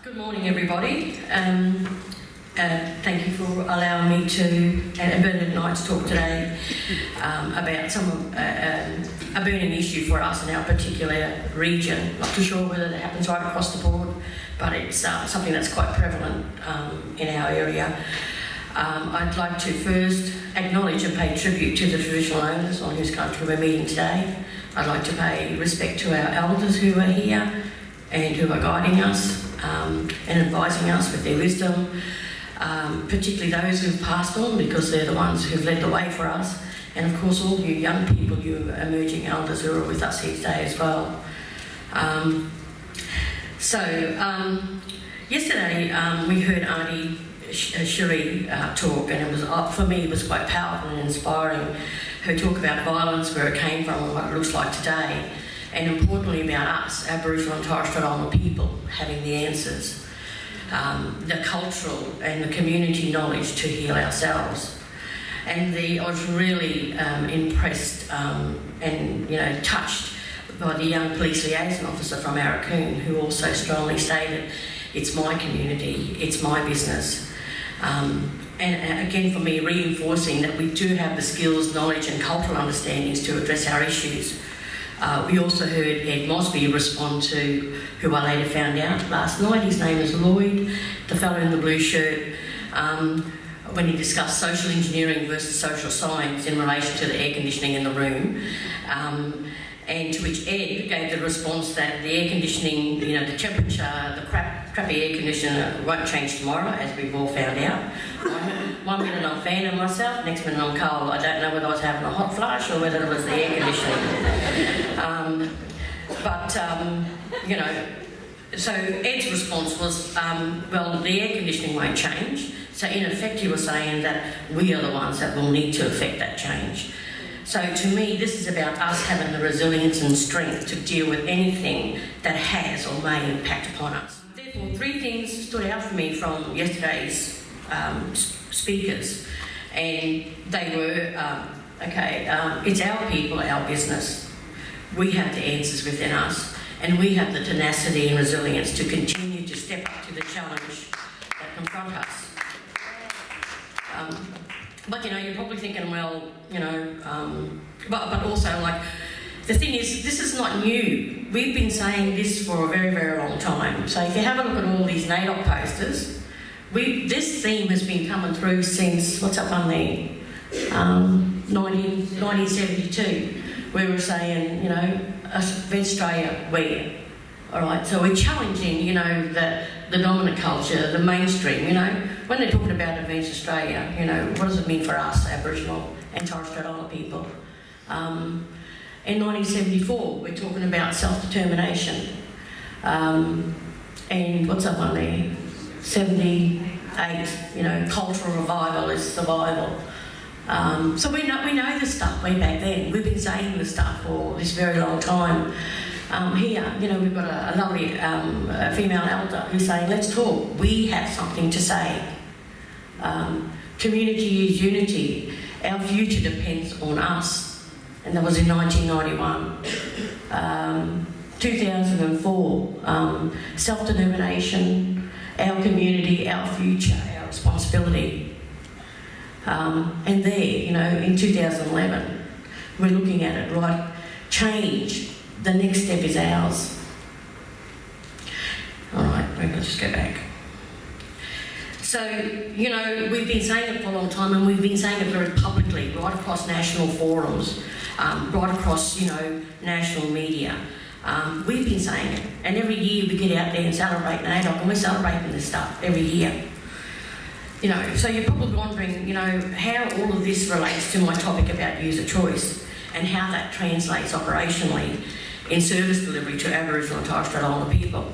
Good morning, everybody. Thank you for allowing me to, and Bernadette and I, to talk today about a burning issue for us in our particular region. Not too sure whether that happens right across the board, but it's something that's quite prevalent in our area. I'd like to first acknowledge and pay tribute to the traditional owners on whose country we're meeting today. I'd like to pay respect to our elders who are here and who are guiding us and advising us with their wisdom, particularly those who've passed on, because they're the ones who've led the way for us, and of course all you young people, you emerging elders who are with us here today as well. Yesterday we heard Auntie Cherie talk, and it was, for me, it was quite powerful and inspiring. Her talk about violence, where it came from and what it looks like today, and importantly about us, Aboriginal and Torres Strait Islander people, having the answers, the cultural and the community knowledge to heal ourselves. And I was really impressed and touched by the young police liaison officer from Arakoon, who also strongly stated, it's my community, it's my business. And again, for me, reinforcing that we do have the skills, knowledge and cultural understandings to address our issues. We also heard Ed Mosby respond to, who I later found out last night, his name is Lloyd, the fellow in the blue shirt, when he discussed social engineering versus social science in relation to the air conditioning in the room. And to which Ed gave the response that the air conditioning, the temperature, the crappy air conditioner won't change tomorrow, as we've all found out. One minute I'm fanning myself, next minute I'm cold. I don't know whether I was having a hot flush or whether it was the air conditioning. So Ed's response was, well, the air conditioning won't change. So in effect, he was saying that we are the ones that will need to affect that change. So to me, this is about us having the resilience and strength to deal with anything that has or may impact upon us. Therefore, three things stood out for me from yesterday's speakers, and they were, it's our people, our business. We have the answers within us, and we have the tenacity and resilience to continue to step up to the challenge that confront us. But you're probably thinking, well, but also, like, the thing is, this is not new. We've been saying this for a very, very long time. So if you have a look at all these NAIDOC posters, this theme has been coming through since, what's up on there, 1972, where we're saying, Australia, where? All right, so we're challenging, the dominant culture, the mainstream, when they're talking about Advanced Australia, what does it mean for us, Aboriginal and Torres Strait Islander people? In 1974, we're talking about self-determination. And what's up on there? 78, cultural revival is survival. So we know this stuff way back then. We've been saying this stuff for this very long time. Here, we've got a lovely female elder who's saying, let's talk. We have something to say. Community is unity. Our future depends on us. And that was in 1991. 2004, self-determination, our community, our future, our responsibility. And there, in 2011, we're looking at it, right? Change. The next step is ours. All right, we're going to just go back. So, we've been saying it for a long time, and we've been saying it very publicly, right across national forums, right across, national media. We've been saying it, and every year we get out there and celebrate NAIDOC, and we're celebrating this stuff every year. So you're probably wondering, how all of this relates to my topic about user choice, and how that translates operationally in service delivery to Aboriginal and Torres Strait Islander people.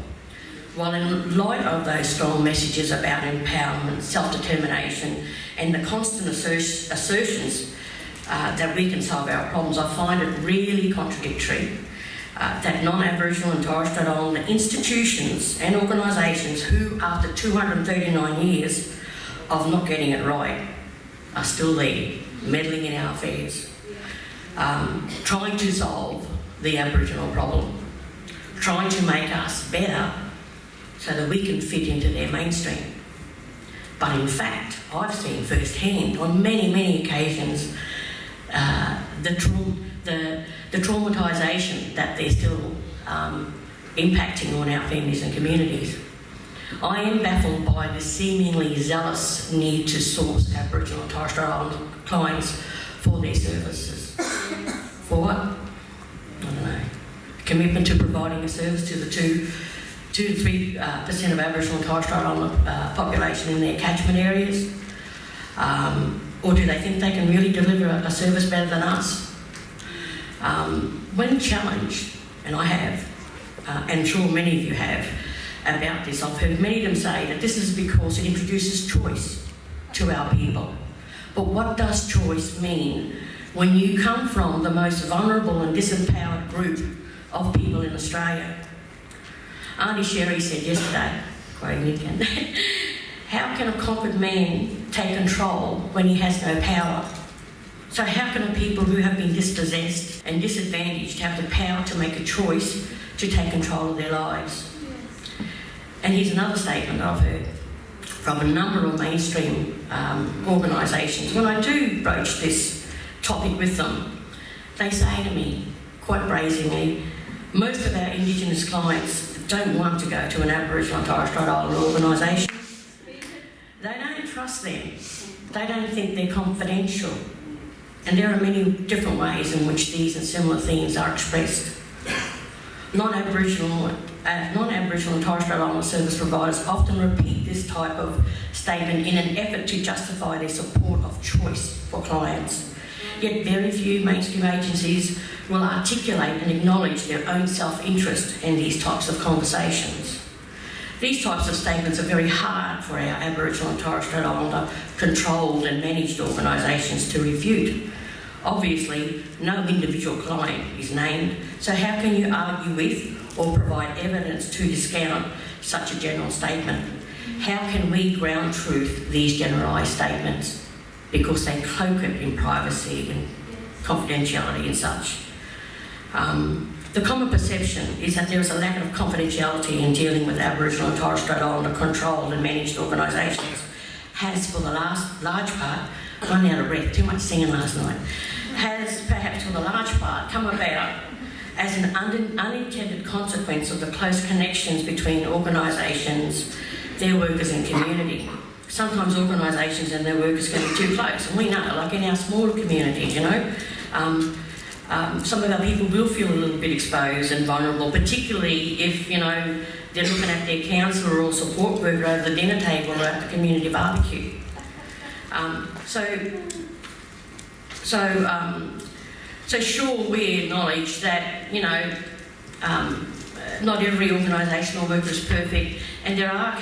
Well, in light of those strong messages about empowerment, self-determination, and the constant assertions that we can solve our problems, I find it really contradictory that non-Aboriginal and Torres Strait Islander institutions and organisations who, after 239 years of not getting it right, are still there, meddling in our affairs, trying to solve the Aboriginal problem, trying to make us better so that we can fit into their mainstream. But in fact, I've seen firsthand on many, many occasions the traumatisation that they're still impacting on our families and communities. I am baffled by the seemingly zealous need to source Aboriginal and Torres Strait Islander clients for their services. For what? I don't know. Commitment to providing a service to the 2 to 3% of Aboriginal and Torres Strait Islander population in their catchment areas? Or do they think they can really deliver a service better than us? When challenged, and I have, and I'm sure many of you have, about this, I've heard many of them say that this is because it introduces choice to our people. But what does choice mean when you come from the most vulnerable and disempowered group of people in Australia? Auntie Sherry said yesterday, quoting me again, how can a conquered man take control when he has no power? So how can a people who have been dispossessed and disadvantaged have the power to make a choice to take control of their lives? And here's another statement I've heard from a number of mainstream organisations. When I do broach this topic with them, they say to me, quite brazenly, most of our Indigenous clients don't want to go to an Aboriginal and Torres Strait Islander organisation. They don't trust them. They don't think they're confidential. And there are many different ways in which these and similar themes are expressed. Non-Aboriginal and Torres Strait Islander service providers often repeat this type of statement in an effort to justify their support of choice for clients. Yet very few mainstream agencies will articulate and acknowledge their own self-interest in these types of conversations. These types of statements are very hard for our Aboriginal and Torres Strait Islander controlled and managed organisations to refute. Obviously, no individual client is named, so how can you argue with or provide evidence to discount such a general statement? How can we ground truth these generalised statements? Because they cloak it in privacy and confidentiality and such. The common perception is that there is a lack of confidentiality in dealing with Aboriginal and Torres Strait Islander controlled and managed organisations has, for the large part, run out of breath, too much singing last night, has perhaps for the large part come about as an unintended consequence of the close connections between organisations, their workers and community. Sometimes organisations and their workers can be too close, and we know, like in our smaller communities, you know, some of our people will feel a little bit exposed and vulnerable, particularly if, you know, they're looking at their counsellor or support worker over the dinner table or at the community barbecue. So sure, we acknowledge that, you know, not every organisation or worker is perfect, and there are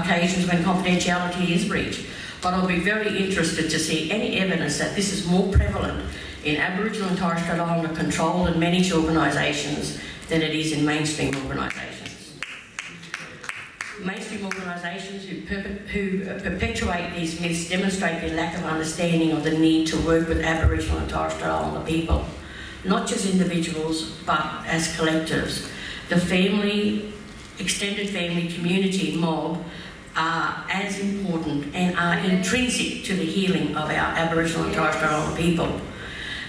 occasions when confidentiality is breached. But I'll be very interested to see any evidence that this is more prevalent in Aboriginal and Torres Strait Islander controlled and managed organisations than it is in mainstream organisations. Mainstream organisations who perpetuate these myths demonstrate their lack of understanding of the need to work with Aboriginal and Torres Strait Islander people, not just individuals, but as collectives. The family, extended family, community, mob are as important and are intrinsic to the healing of our Aboriginal and Torres Strait Islander people.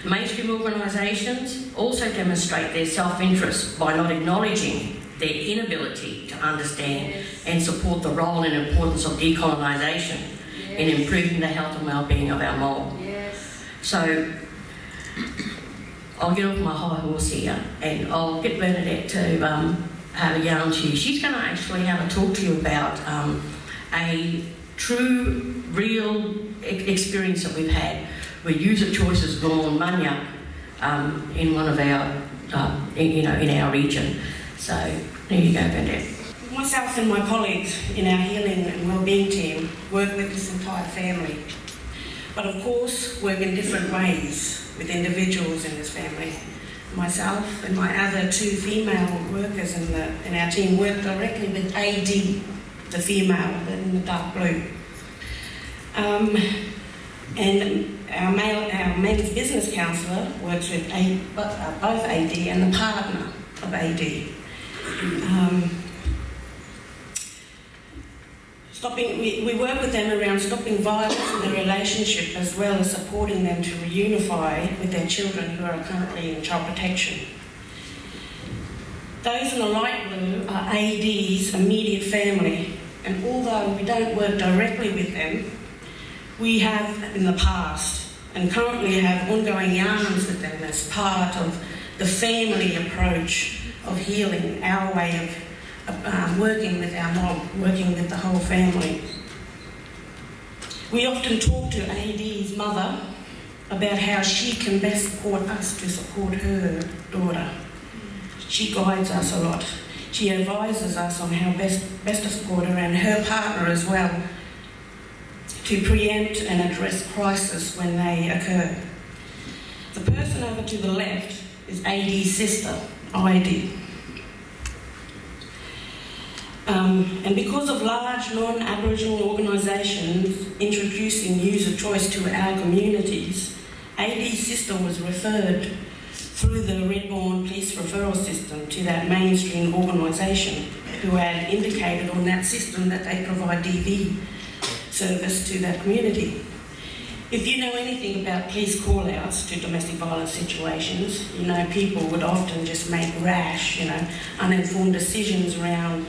Mainstream organisations also demonstrate their self-interest by not acknowledging their inability to understand and support the role and importance of decolonisation in improving the health and well-being of our mob. Yes. So I'll get off my high horse here and I'll get Bernadette to have a yarn to you. She's going to actually have a talk to you about a true, real experience that we've had where user choice has gone manya in one of our, in our region. So there you go, Bernadette. Myself and my colleagues in our healing and wellbeing team work with this entire family, but of course work in different ways with individuals in this family. Myself and my other two female workers in our team work directly with AD, the female in the dark blue. And our men's business counsellor works with both AD and the partner of AD. We work with them around stopping violence in the relationship, as well as supporting them to reunify with their children who are currently in child protection. Those in the light blue are AD's immediate family, and although we don't work directly with them, we have in the past and currently have ongoing yarns with them as part of the family approach of healing, our way of working with our mob, working with the whole family. We often talk to AD's mother about how she can best support us to support her daughter. She guides us a lot. She advises us on how best to support her and her partner as well, to preempt and address crisis when they occur. The person over to the left is AD's sister, ID. And because of large non-Aboriginal organisations introducing user choice to our communities, AD's sister was referred through the Redbourne Police referral system to that mainstream organisation who had indicated on that system that they provide DV service to that community. If you know anything about police call-outs to domestic violence situations, you know people would often just make rash, uninformed decisions around,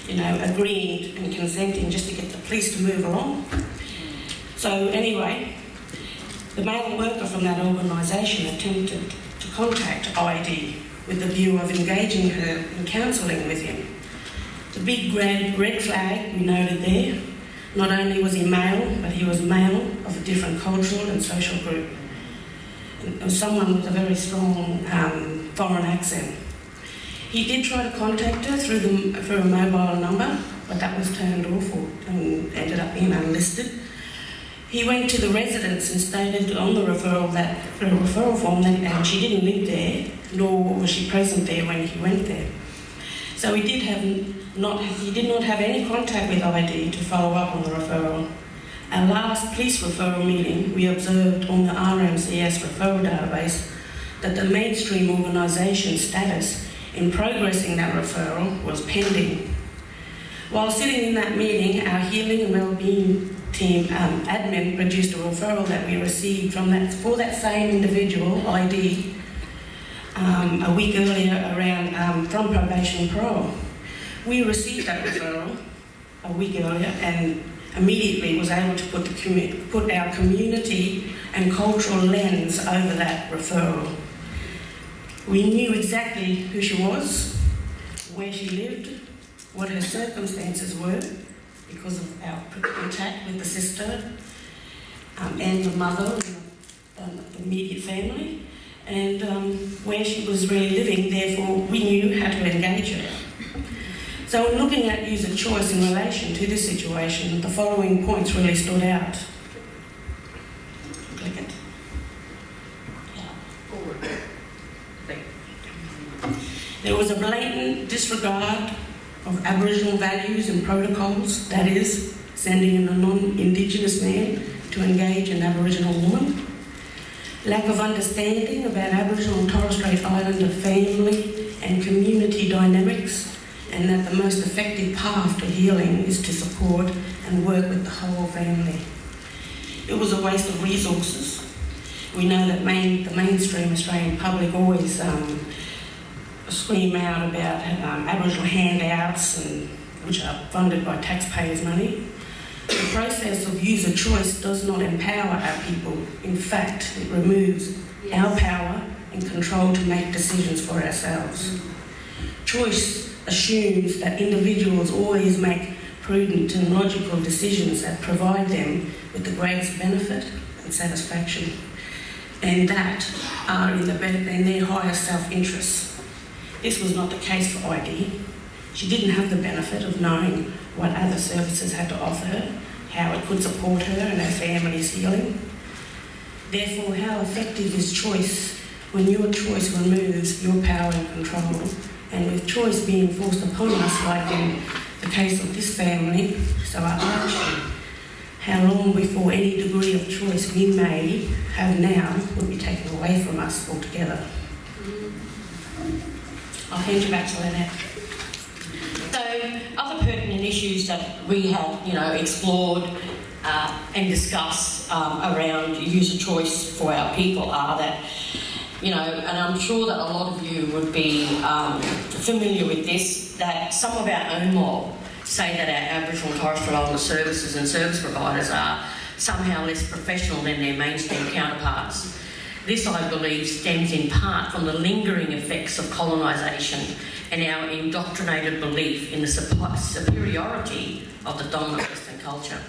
agreeing and consenting just to get the police to move along. So anyway, the male worker from that organisation attempted to contact ID with the view of engaging her in counselling with him. The big red flag we noted there, not only was he male, but he was male of a different cultural and social group. And was someone with a very strong foreign accent. He did try to contact her through a mobile number, but that was turned off and ended up being unlisted. He went to the residence and stated on the referral form that she didn't live there, nor was she present there when he went there. So he did not have any contact with ID to follow up on the referral. Our last police referral meeting, we observed on the RMCS referral database that the mainstream organisation status in progressing that referral was pending. While sitting in that meeting, our healing and wellbeing team admin produced a referral that we received for that same individual, ID, a week earlier from probation and parole. We received that referral a week earlier and immediately was able to put our community and cultural lens over that referral. We knew exactly who she was, where she lived, what her circumstances were because of our contact with the sister and the mother and the immediate family, and where she was really living. Therefore, we knew how to engage her. So in looking at user choice in relation to this situation, the following points really stood out. Click it. Forward. There was a blatant disregard of Aboriginal values and protocols, that is, sending in a non-Indigenous man to engage an Aboriginal woman. Lack of understanding about Aboriginal and Torres Strait Islander family and community dynamics, and that the most effective path to healing is to support and work with the whole family. It was a waste of resources. We know that the mainstream Australian public always scream out about Aboriginal handouts, which are funded by taxpayers' money. The process of user choice does not empower our people. In fact, it removes our power and control to make decisions for ourselves. Choice assumes that individuals always make prudent and logical decisions that provide them with the greatest benefit and satisfaction, and that are in their highest self-interest. This was not the case for ID. She didn't have the benefit of knowing what other services had to offer her, how it could support her and her family's healing. Therefore, how effective is choice when your choice removes your power and control, and with choice being forced upon us, like in the case of this family, so our action, how long before any degree of choice we may have now will be taken away from us altogether? I'll hand you back to Bernadette. So other pertinent issues that we have, explored and discussed around user choice for our people are that, and I'm sure that a lot of you would be familiar with this, that some of our own mob say that our Aboriginal and Torres Strait Islander services and service providers are somehow less professional than their mainstream counterparts. This, I believe, stems in part from the lingering effects of colonisation and our indoctrinated belief in the superiority of the dominant Western culture.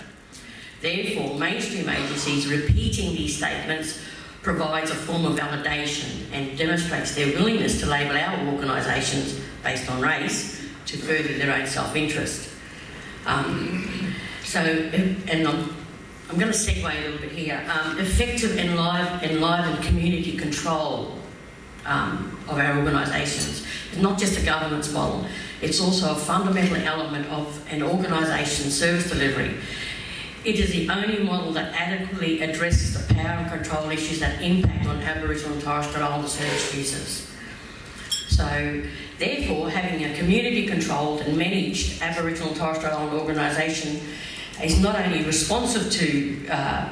Therefore, mainstream agencies repeating these statements provides a form of validation and demonstrates their willingness to label our organisations based on race to further their own self-interest. I'm going to segue a little bit here. Effective enlivened community control of our organisations is not just a governance model, it's also a fundamental element of an organisation's service delivery. It is the only model that adequately addresses the power and control issues that impact on Aboriginal and Torres Strait Islander service users. So, therefore, having a community-controlled and managed Aboriginal and Torres Strait Islander organisation is not only responsive to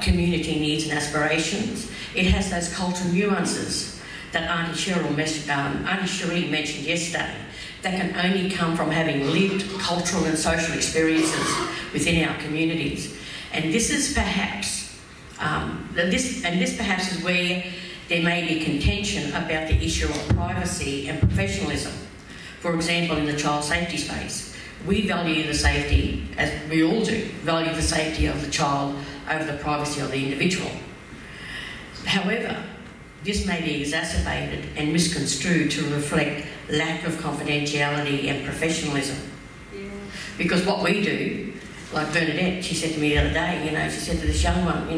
community needs and aspirations, it has those cultural nuances that Auntie Cherie mentioned yesterday that can only come from having lived cultural and social experiences within our communities. And this is perhaps, this perhaps is where there may be contention about the issue of privacy and professionalism. For example, in the child safety space, we value the safety, as we all do, value the safety of the child over the privacy of the individual. However, this may be exacerbated and misconstrued to reflect lack of confidentiality and professionalism. Yeah. Because what we do, like Bernadette, she said to me the other day, she said to this young one,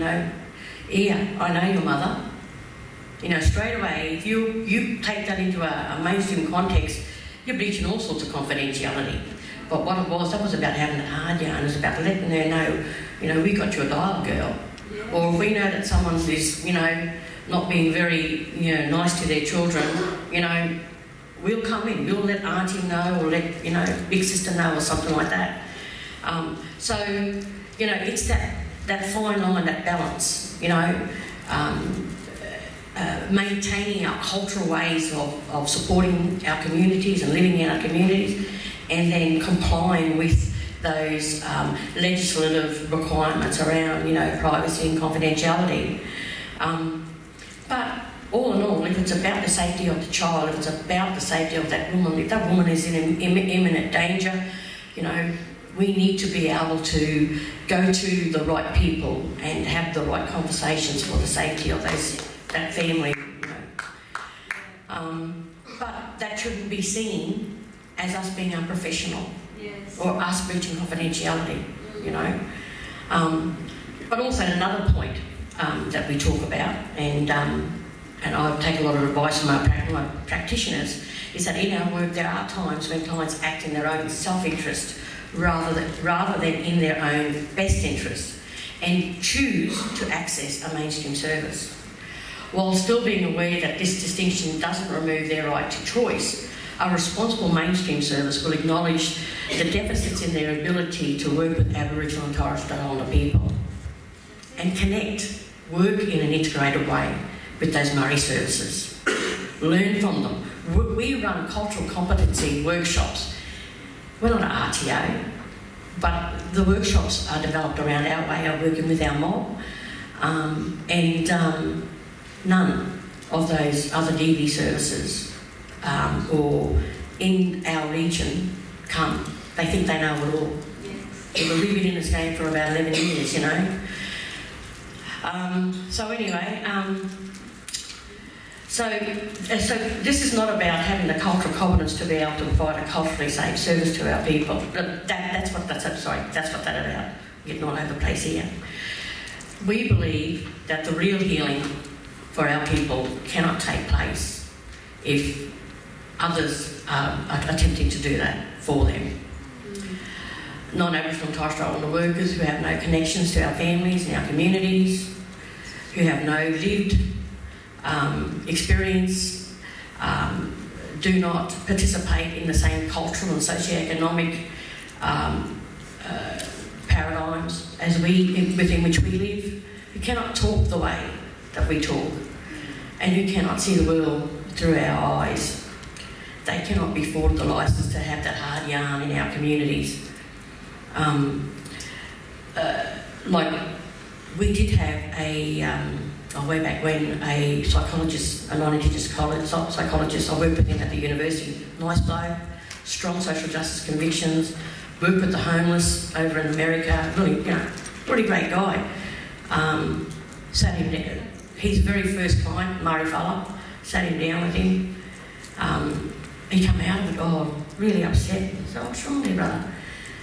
Ia, I know your mother. Straight away, if you take that into a mainstream context, you're breaching all sorts of confidentiality. But what it was, that was about having a hard yarn. It was about letting her know, we got you a dial, girl. Yeah. Or if we know that someone is, not being very, nice to their children, we'll come in. We'll let auntie know or let, big sister know or something like that. It's that fine line, that balance, maintaining our cultural ways of supporting our communities and living in our communities, and then complying with those legislative requirements around, privacy and confidentiality. But all in all, if it's about the safety of the child, if it's about the safety of that woman, if that woman is in imminent danger, we need to be able to go to the right people and have the right conversations for the safety of that family. But that shouldn't be seen as us being unprofessional. Yes. Or us breaching confidentiality, But also another point that we talk about, and I take a lot of advice from my practitioners, is that in our work there are times when clients act in their own self-interest rather than in their own best interest, and choose to access a mainstream service. While still being aware that this distinction doesn't remove their right to choice, a responsible mainstream service will acknowledge the deficits in their ability to work with Aboriginal and Torres Strait Islander people and work in an integrated way with those Murray services. Learn from them. We run cultural competency workshops. We're not an RTO, but the workshops are developed around our way of working with our mob, and none of those other DV services or in our region come. They think they know it all. Yes. We've been in this game for about 11 years, So this is not about having the cultural competence to be able to provide a culturally safe service to our people. That's what that's about. Getting all over the place here. We believe that the real healing for our people cannot take place if others are attempting to do that for them. Non-Aboriginal and Torres Strait Islander workers who have no connections to our families and our communities, who have no lived experience do not participate in the same cultural and socioeconomic paradigms as within which we live, who cannot talk the way that we talk, and who cannot see the world through our eyes. They cannot be afforded the licence to have that hard yarn in our communities. Like we did have way back when, a psychologist, a non-Indigenous psychologist, I worked with him at the university, nice bloke, strong social justice convictions, worked with the homeless over in America, really great guy. Sat him down, his very first client, Murray fella, sat him down with him. He come out of it, really upset. I said, what's wrong there, brother?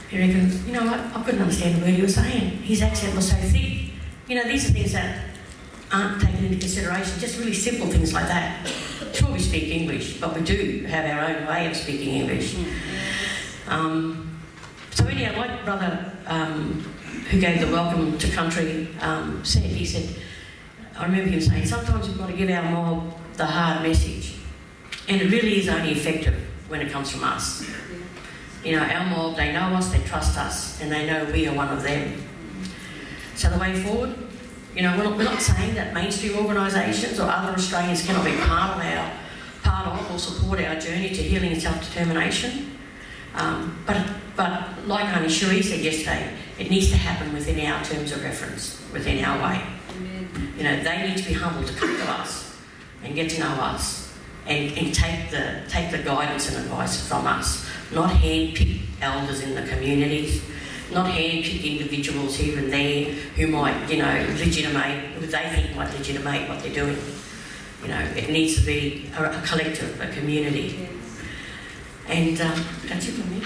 He reckons, you know what, I couldn't understand the word he was saying. His accent was so thick. These are things that aren't taken into consideration, just really simple things like that. Sure, we speak English, but we do have our own way of speaking English. So anyhow, my brother, who gave the welcome to country, he said, I remember him saying, sometimes we've got to give our mob the hard message. And it really is only effective when it comes from us. Our mob, they know us, they trust us, and they know we are one of them. So the way forward, we're not saying that mainstream organisations or other Australians cannot be part of or support our journey to healing and self-determination. But like Auntie Cherie said yesterday, it needs to happen within our terms of reference, within our way. They need to be humble to come to us and get to know us and take the guidance and advice from us, not hand-pick elders in the communities, not hand-pick individuals here and there who might, who they think might legitimate what they're doing. It needs to be a collective, a community. And that's it for me.